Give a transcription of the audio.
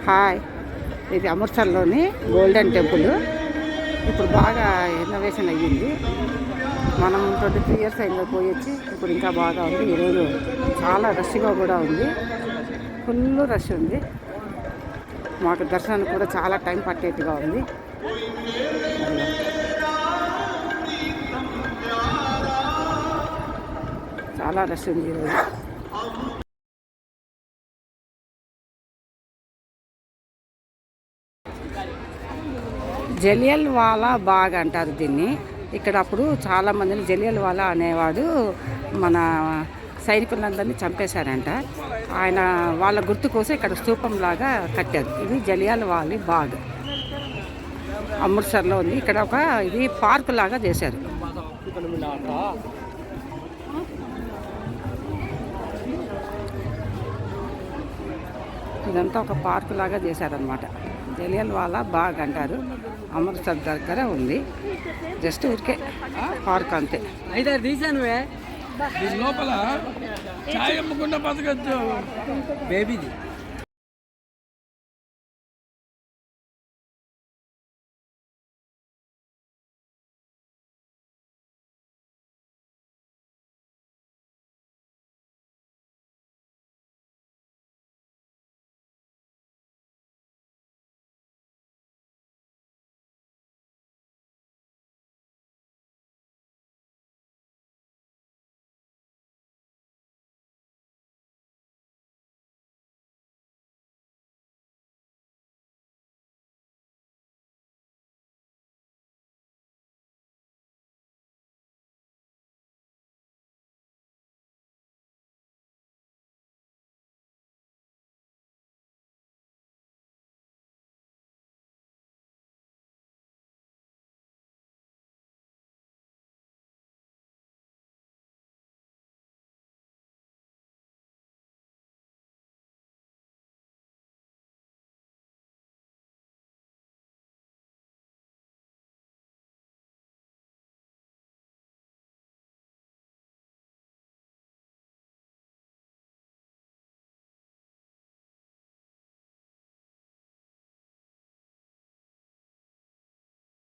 Hi, ఇది అమృత్సర్లోని golden temple. ఇప్పుడు బాగా ఇన్నోవేషన్ అయ్యింది. మనం 23 ఇయర్స్ అయిందో పోయొచ్చి, ఇప్పుడు ఇంకా బాగా ఉంది. ఈరోజు చాలా రష్గా కూడా ఉంది, ఫుల్ రష్ ఉంది. మాకు దర్శనానికి కూడా చాలా టైం పట్టేట్టుగా ఉంది. చాలా రష్ ఉంది ఈరోజు. జలియల్ వాలా బాగ్ అంటారు దీన్ని. ఇక్కడ అప్పుడు చాలామందిని జలియల్ వాలా అనేవాడు మన సైనికులందరినీ చంపేశారంట. ఆయన వాళ్ళ గుర్తు కోసం ఇక్కడ స్తూపం లాగా కట్టారు. ఇది జలియల్ వాలా బాగ్ అమృత్సర్లో ఉంది. ఇక్కడ ఒక ఇది పార్క్ లాగా చేశారు. ఇదంతా ఒక పార్క్ లాగా చేశారనమాట. జలియల్ వాలా బాగ్ అంటారు. అమృత్సర్ దగ్గర ఉంది. జస్ట్ ఊరికే పార్క్ అంతే. లోపల చాయ్ అమ్మకుండా బతకచ్చు బేబీది.